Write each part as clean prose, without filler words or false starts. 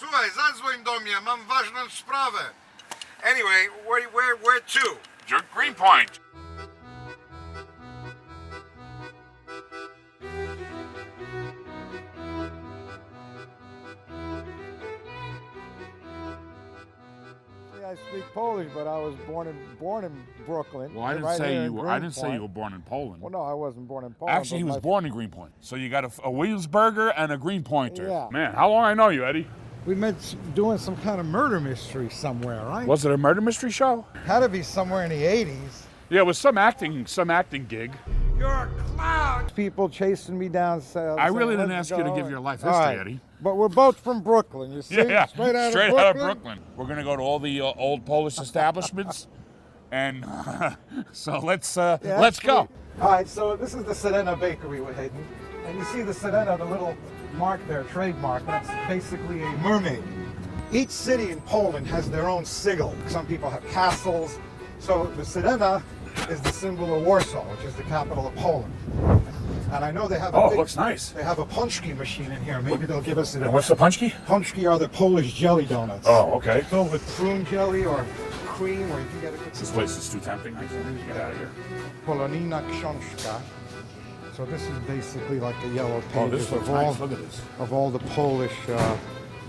Słuchaj, zadzwoń do mnie, mam ważną sprawę. Anyway, where to? Greenpoint. I speak Polish, but I was born in Brooklyn. Well, I didn't say you were born in Poland. Well, no, I wasn't born in Poland. Actually, he was born in Greenpoint. So you got a Williamsburger and a Greenpointer. Yeah. Man, how long I know you, Eddie? We met doing some kind of murder mystery somewhere, right? Was it a murder mystery show? Had to be somewhere in the 80s. Yeah, it was some acting gig. You're a clown. People chasing me down. I really didn't ask you to give your life history, Eddie. But we're both from Brooklyn, you see? Yeah, Straight out of Brooklyn. We're gonna go to all the old Polish establishments, and so let's go. All right, so this is the Serena Bakery we're heading, and you see the Serena, the little mark there, trademark. That's basically a mermaid. Each city in Poland has their own sigil. Some people have castles. So the Serena is the symbol of Warsaw, which is the capital of Poland. And I know they have it looks nice. They have a punchki machine in here. Maybe they'll give us a... What's the punchki? Punchki are the Polish jelly donuts. Oh, okay. Filled with prune jelly or cream, or you can get a good... This place is too tempting. I can't get out of here. Polonina książka. So this is basically like the yellow pages Oh, this looks nice. Look at this. Of all the Polish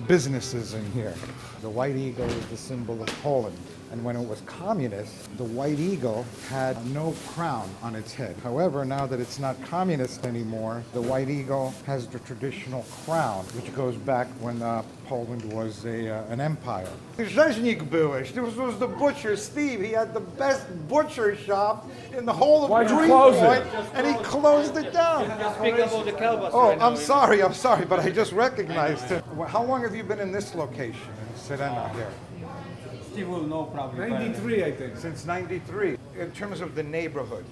businesses in here. The white eagle is the symbol of Poland. And when it was communist, the white eagle had no crown on its head. However, now that it's not communist anymore, the white eagle has the traditional crown, which goes back when Poland was an empire. Rzeźnik byłeś. This was the butcher, Steve. He had the best butcher shop in the whole of Greenpoint, and he closed it down. Speak about the kielbasa. Oh, I'm sorry, but I just recognized it. How long have you been in this location, in Serena here? Steve will know probably. 93, I think. Since 93. In terms of the neighborhood,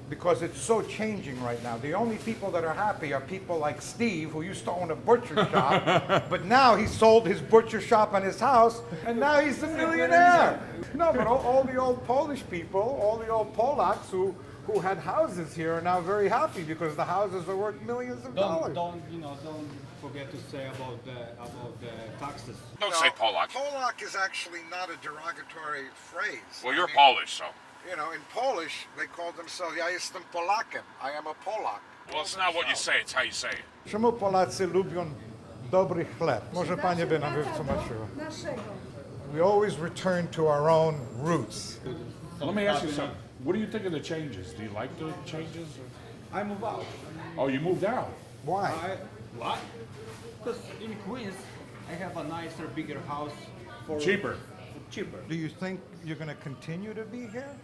because it's so changing right now. The only people that are happy are people like Steve, who used to own a butcher shop, but now he sold his butcher shop and his house, and now he's a millionaire. No, but all the old Polish people, all the old Polacks who had houses here are now very happy because the houses are worth millions of dollars. Don't forget to say about the taxes. Don't say Polak. Polak is actually not a derogatory phrase. Well, you're Polish, so. You know, in Polish, they call themselves, ja jestem Polakiem. I am a Polak. Well, it's not what you say, it's how you say it. Czemu Polacy lubią dobry chleb? Może Panie by nam wytłumaczyła. We always return to our own roots. Let me ask you something. What do you think of the changes? Do you like the changes? I move out. Oh, you moved out. Why? What? Because in Queens, I have a nicer, bigger house for Cheaper. Cheaper. Do you think you're going to continue to be here?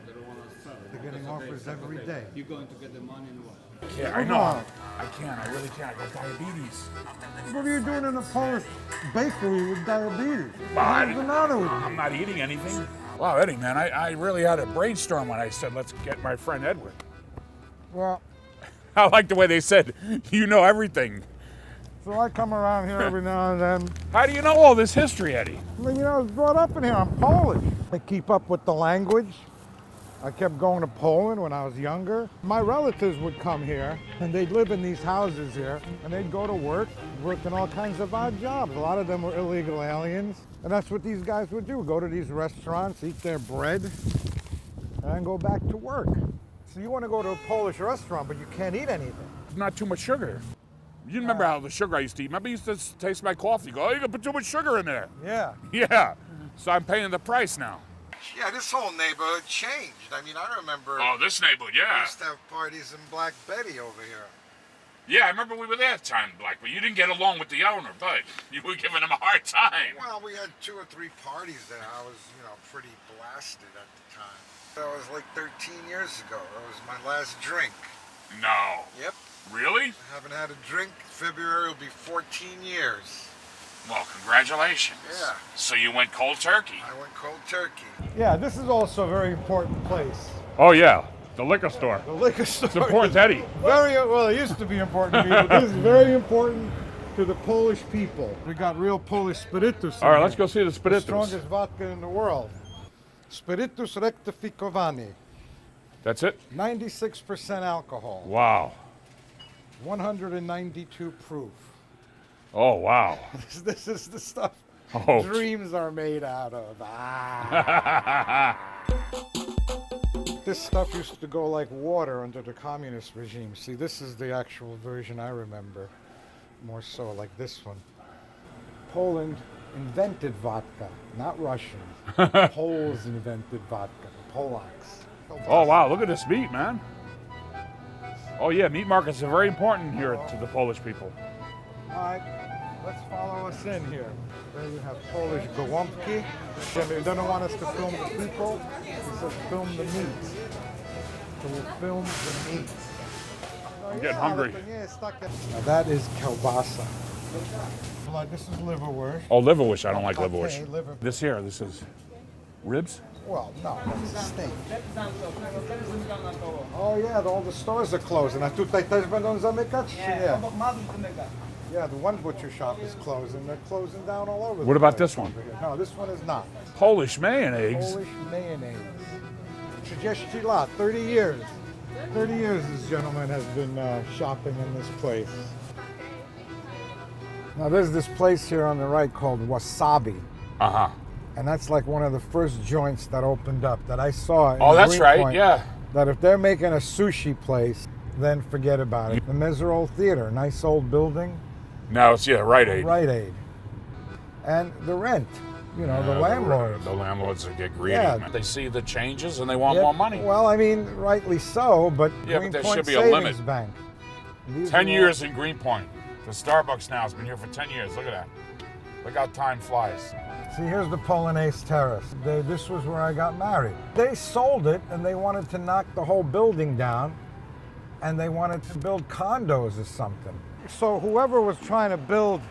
They don't want to sell it. They're getting offers every day. You're going to get the money and what? Yeah, I know. I can't. I really can't. I got diabetes. What are you doing in a Polish bakery with diabetes? What's the matter with you? I'm not eating anything. Wow, Eddie, man, I really had a brainstorm when I said, let's get my friend Edward. Well, I like the way they said, you know everything. so I come around here every now and then. How do you know all this history, Eddie? Well, I was brought up in here. I'm Polish. I keep up with the language. I kept going to Poland when I was younger. My relatives would come here, and they'd live in these houses here, and they'd go to work in all kinds of odd jobs. A lot of them were illegal aliens, and that's what these guys would do, go to these restaurants, eat their bread, and then go back to work. So you want to go to a Polish restaurant, but you can't eat anything. Not too much sugar. You remember how the sugar I used to eat? Remember you used to taste my coffee, go, oh, you can put too much sugar in there. Yeah. Yeah, so I'm paying the price now. Yeah, this whole neighborhood changed. I mean, I remember... Oh, this neighborhood, We yeah. used to have parties in Black Betty over here. Yeah, I remember we were there at time, Black, but you didn't get along with the owner, but you were giving him a hard time. Well, we had 2 or 3 parties there. I was, pretty blasted at the time. That was like 13 years ago. That was my last drink. No. Yep. Really? I haven't had a drink. February will be 14 years. Well, congratulations. Yeah. So you went cold turkey. I went cold turkey. Yeah, this is also a very important place. Oh, yeah. The liquor store. The liquor store. It's important, Eddie. Well, it used to be important to me, but this is very important to the Polish people. We got real Polish spiritus. All right, let's go see the The spiritus. strongest vodka in the world. Spiritus rectificovani. That's it? 96% alcohol. Wow. 192 proof. Oh, wow. This is the stuff Oh. dreams are made out of. Ah. This stuff used to go like water under the communist regime. See, this is the actual version I remember. More so like this one. Poland invented vodka, not Russians. Poles invented vodka, Polacks. Oh, wow, look at this meat, man. Oh, yeah, meat markets are very important here to the Polish people. All right, let's follow us in here. There you have Polish gołąbki. They don't want us to film the people. He says film the meat. So we'll film the meat. I'm getting hungry. Now that is kielbasa. This is liverwurst. Oh, liverwurst. I don't like Okay, liverwurst. liver. This here, this is ribs? Well, no, that's a steak. Oh yeah, all the stores are closing. A tutaj też będą zamykać? Yeah. Yeah, the one butcher shop is closing. They're closing down all over. What about this one? No, this one is not. Polish mayonnaise. Polish mayonnaise. 30 lat, 30 years. 30 years this gentleman has been shopping in this place. Now there's this place here on the right called Wasabi. Uh-huh. And that's like one of the first joints that opened up that I saw in Oh, that's right, Greenpoint, yeah. That if they're making a sushi place, then forget about it. The Meserole Theater, nice old building. No, it's, yeah, Rite Aid. Rite Aid. And the rent, you know, the landlord. The landlords get greedy. Yeah. They see the changes and they want Yep. more money. Well, I mean, rightly so, but Yeah, but there Greenpoint should be a Savings limit. Bank. These 10 are years in Greenpoint. The Starbucks now has been here for 10 years. Look at that. Look how time flies. See, here's the Polonaise Terrace. This was where I got married. They sold it and they wanted to knock the whole building down and they wanted to build condos or something. So whoever was trying to build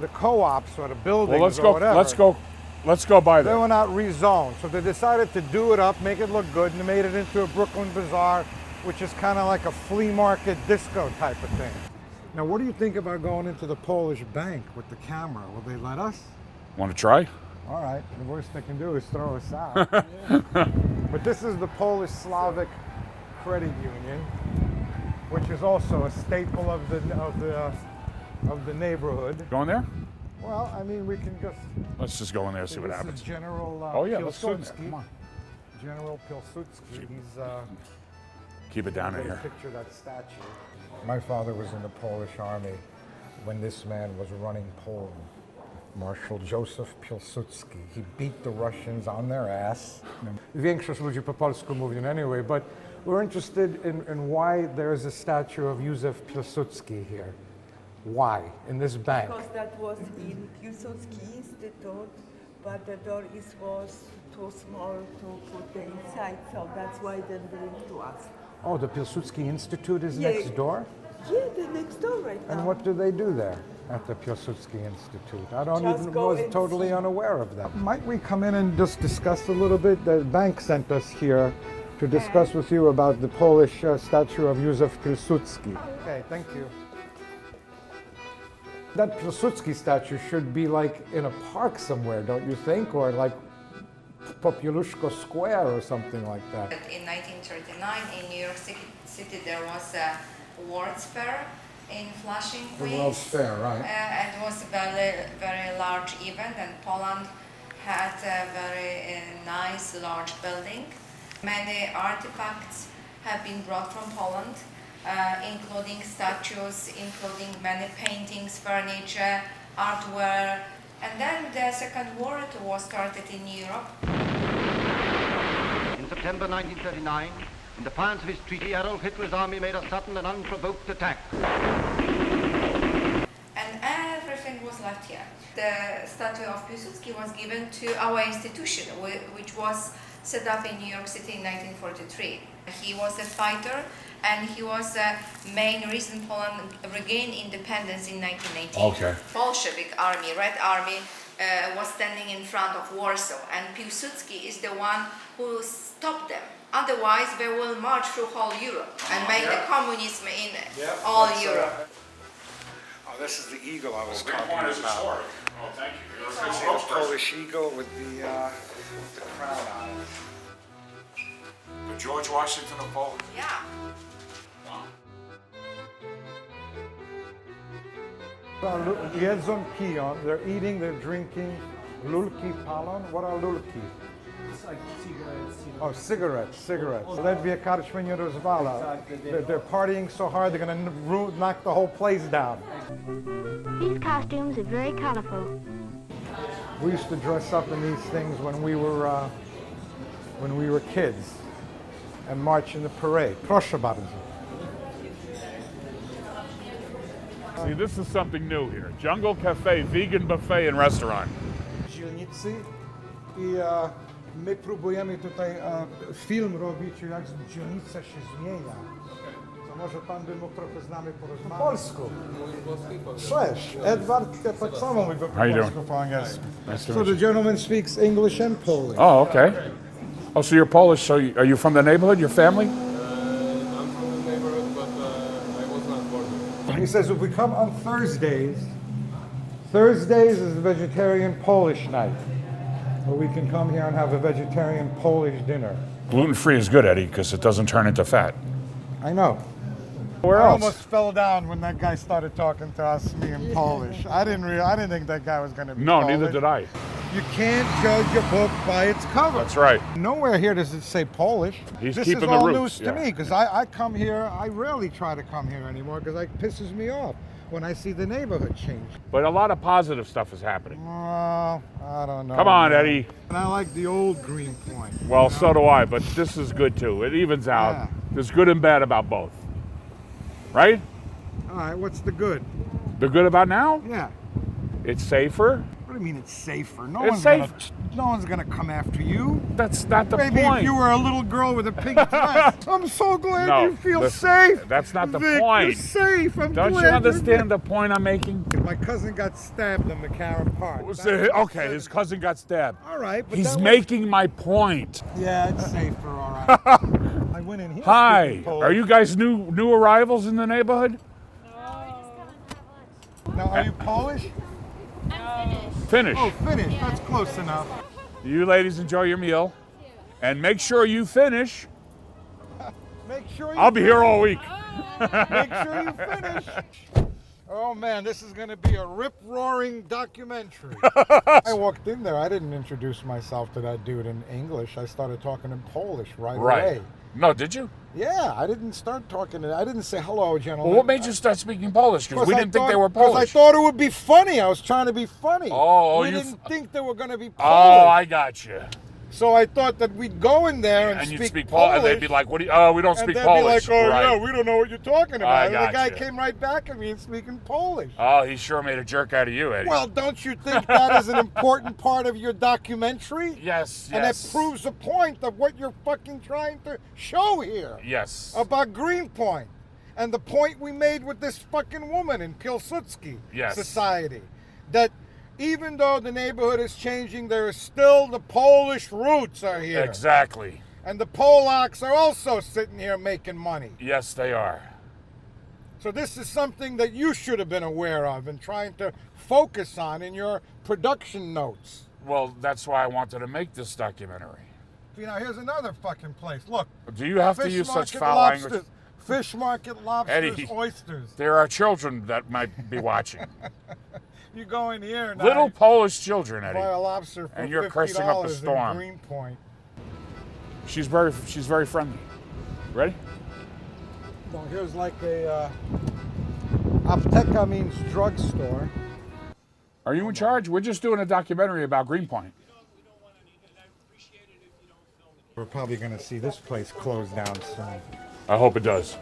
the co-ops or the buildings Well, let's or go. whatever, Let's go by they there. were not rezoned. So they decided to do it up, make it look good, and they made it into a Brooklyn Bazaar, which is kind of like a flea market disco type of thing. Now, what do you think about going into the Polish bank with the camera? Will they let us? Want to try? All right, the worst they can do is throw us out. But this is the Polish Slavic Credit Union, which is also a staple of the neighborhood. Going there? Well, I mean, we can just. Let's just go in there and see what This happens. is General Oh yeah, let's go in there. Pilsudski. Come on. General Pilsudski. He's Keep it down in Take a here. picture of that statue. My father was in the Polish army when this man was running Poland. Marshal Joseph Pilsudski. He beat the Russians on their ass. Większość ludzi po polsku mówią anyway, but we're interested in why there is a statue of Józef Pilsudski here. Why? In this bank? Because that was in Pilsudski Institute, but the door was too small to put the inside, so that's why they bring to us. Oh, the Pilsudski Institute is Yeah. next door? Yeah, the next door right now. And what do they do there at the Pilsudski Institute? I don't Just even go was and totally see. unaware of that. Might we come in and just discuss a little bit? The bank sent us here to discuss with you about the Polish statue of Józef Pilsudski. Okay, thank you. That Pilsudski statue should be like in a park somewhere, don't you think? Or like Populuszko Square or something like that. In 1939 in New York City there was a World's Fair in Flushing, The Queens. World's Fair, right? It was a very large event, and Poland had a very nice large building. Many artifacts have been brought from Poland, including statues, including many paintings, furniture, artwork. And then the Second World War started in Europe. In September 1939, in defiance of his treaty, Adolf Hitler's army made a sudden and unprovoked attack. And everything was left here. The statue of Pilsudski was given to our institution, which was set up in New York City in 1943. He was a fighter, and he was the main reason Poland regained independence in 1918. Okay. Bolshevik army, Red Army, was standing in front of Warsaw, and Pilsudski is the one who stopped them. Otherwise, they will march through whole Europe and make the communism in all Europe. Oh, this is the eagle I was talking Greenpoint is about. historic. Oh, thank you. You're a good See the salesperson. Polish eagle with the crown on it. The George Washington of Poland. Yeah. Wow. Jedzą, piją. They're eating, they're drinking. Lulki palon. What are lulki? It's like cigarettes. You know. Oh, cigarettes. Ledwie karczmy nie rozwala. They're partying so hard they're going to knock the whole place down. These costumes are very colorful. We used to dress up in these things when we were kids and march in the parade. Proszę bardzo. See, this is something new here. Jungle Cafe, vegan buffet and restaurant. Dzielnicy i my próbujemy tutaj film robić, jak dzielnica się zmienia. To może pan by mógł trochę z nami porozmawiać? Po polsku. Cześć, Edward, ja tak samo mówię po How you polsku, doing? po angielsku. Nice to So meet the you. gentleman speaks English and Polish. Oh, okay. Oh, so you're Polish. So are you from the neighborhood, your family? I'm from the neighborhood, but I was not born here. He says if we come on Thursdays is a vegetarian Polish night. Where we can come here and have a vegetarian Polish dinner. Gluten-free is good, Eddie, because it doesn't turn into fat. I know. Where I else? almost fell down when that guy started talking to us, me in Polish. I didn't think that guy was going to be No, Polish. neither did I. You can't judge a book by its cover. That's right. Nowhere here does it say Polish. He's this keeping is the all roots, news to yeah. me because I come here. I rarely try to come here anymore because it pisses me off when I see the neighborhood change. But a lot of positive stuff is happening. Well, I don't know. Come on, man. Eddie. And I like the old Greenpoint. Well, so do I, but this is good too. It evens out. Yeah. There's good and bad about both. Right? All right, what's the good? The good about now? Yeah. It's safer. What do you mean it's safer? It's safe. No one's gonna come after you. That's not the Maybe point. if you were a little girl with a pink dress. I'm so glad No, you feel listen, safe. that's not the Vic, point. You're safe. I'm Don't glad you you're understand the point I'm making? My cousin got stabbed in McCarran Park. Okay, his cousin got stabbed. All right, but He's that making my point. Yeah, it's safer, all right. I went in here. Hi, speaking Polish. are you guys new arrivals in the neighborhood? Now, are you Polish? Finish. Oh, Finnish. That's close enough. You ladies enjoy your meal, and make sure you finish. Make sure you I'll be here all week. Make sure you finish. Oh man, this is going to be a rip-roaring documentary. I walked in there. I didn't introduce myself to that dude in English. I started talking in Polish right away. No, did you? Yeah, I didn't start talking. I didn't say hello, gentlemen. Well, what made you start speaking Polish? Because we didn't think they were Because Polish. I thought it would be funny. I was trying to be funny. Oh, we you didn't think they were going to be Polish. Oh, I got you. So I thought that we'd go in there and you'd speak speak Polish. And they'd be like, "What? Do you, oh, we don't and speak they'd Polish." be like, "Oh right. yeah, we don't know what you're talking about." I And the got guy you. came right back at me and speaking Polish. Oh, he sure made a jerk out of you, Eddie. Well, don't you think that is an important part of your documentary? Yes, And it proves the point of what you're fucking trying to show here. Yes. About Greenpoint. And the point we made with this fucking woman in Pilsudski Society. That even though the neighborhood is changing, there is still the Polish roots are here. Exactly. And the Polacks are also sitting here making money. Yes, they are. So this is something that you should have been aware of and trying to focus on in your production notes. Well, that's why I wanted to make this documentary. You know, here's another fucking place. Look. Do you have to Fish use such market foul lobsters, language? Fish market, lobsters, Eddie, oysters. There are children that might be watching. You go in here now. Little Polish children, Eddie. Buy a lobster for and you're $50 cursing up a in storm. Greenpoint. She's very friendly. Ready? No, here's like a apteka means drugstore. Are you in charge? We're just doing a documentary about Greenpoint. We're probably going to see this place close down soon. I hope it does.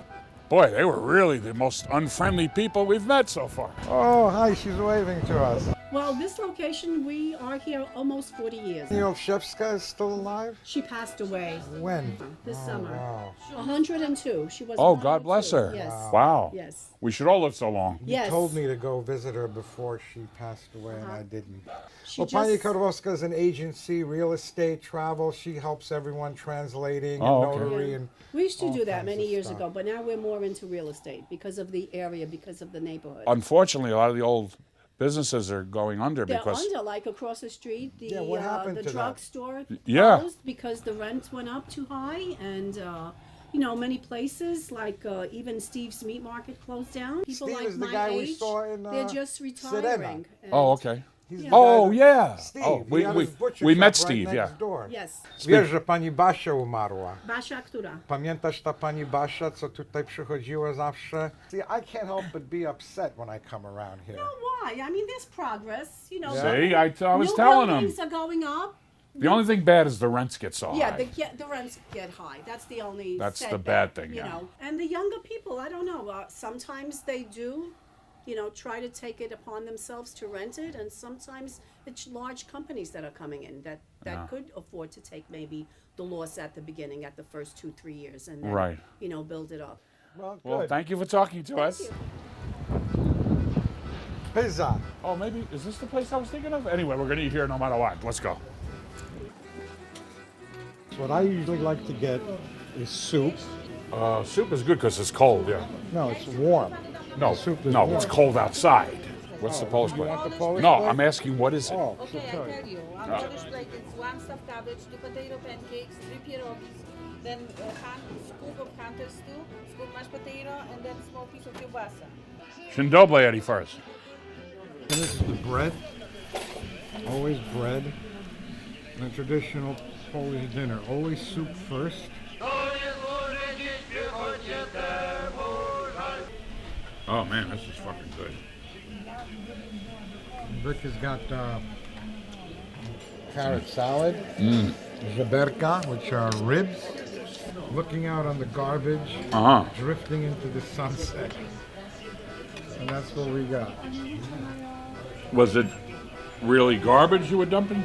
Boy, they were really the most unfriendly people we've met so far. Oh, hi, she's waving to us. Well, this location, we are here almost 40 years. Olszewska is still alive? She passed away. When? This summer. Wow. 102. She was. Oh, God bless her. Yes. Wow. Yes. We should all live so long. You Yes. told me to go visit her before she passed away, and I didn't. She Well, Pani just- Karwowska is an agency, real estate, travel. She helps everyone translating Oh, and okay. notary Yeah. and We used to all do that kinds many of years stuff. ago, but now we're more into real estate because of the area, because of the neighborhood. Unfortunately, a lot of the old businesses are going under They're because under, like across the street, Yeah, what happened the to that? drugstore Yeah. closed because the rent went up too high, and you know, many places, like even Steve's Meat Market closed down. People Steve like is the my guy age, we saw in they're just Sedena. retiring. Oh, okay. He's the Oh, guy yeah. Steve. Oh, He had his butcher we shop met right Steve, next yeah. door. Yes. Wiesz, że pani Basia umarła. Basia, która? Pamiętasz ta pani Basia, co tutaj przychodziła zawsze? See, I can't help but be upset when I come around here. No, why? I mean, there's progress. You know, See, I was new telling him. buildings are going up. The only thing bad is the rents get so Yeah, high. the rents get high. That's the only. That's the setback, bad thing, you yeah. know. And the younger people, I don't know. Sometimes they do, you know, try to take it upon themselves to rent it, and sometimes it's large companies that are coming in that Yeah. could afford to take maybe the loss at the beginning, at the first 2-3 years, and then Right. you know, build it up. Well, Well, good. thank you for talking to us. you. Pizza. Oh, maybe, is this the place I was thinking of? Anyway, we're going to eat here no matter what. Let's go. What I usually like to get is soup. Soup is good because it's cold, yeah. No, it's warm. No, soup is no, warm. it's cold outside. What's the Polish you plate? want the Polish No, plate? I'm asking what is it? Oh, Okay, so I tell you. On Polish plate, it's 1 stuffed cabbage, 2 potato pancakes, 3 pierogies, then a scoop of hunter stew, scoop mashed potato, and then small piece of kielbasa. Dzień dobry, Eddie, first. And this is the bread. Always bread. And a traditional Polish dinner. Always soup first. Oh, man, this is fucking good. Vic has got carrot salad, żeberka, which are ribs, looking out on the garbage, drifting into the sunset. And that's what we got. Was it really garbage you were dumping?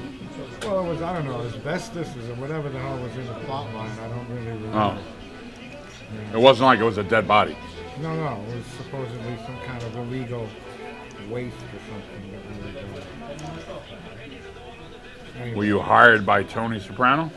Well, it was, I don't know, asbestos or whatever the hell was in the plot line. I don't really remember. Oh. It wasn't like it was a dead body. No, it was supposedly some kind of illegal waste or something that we were doing. Anyway. Were you hired by Tony Soprano?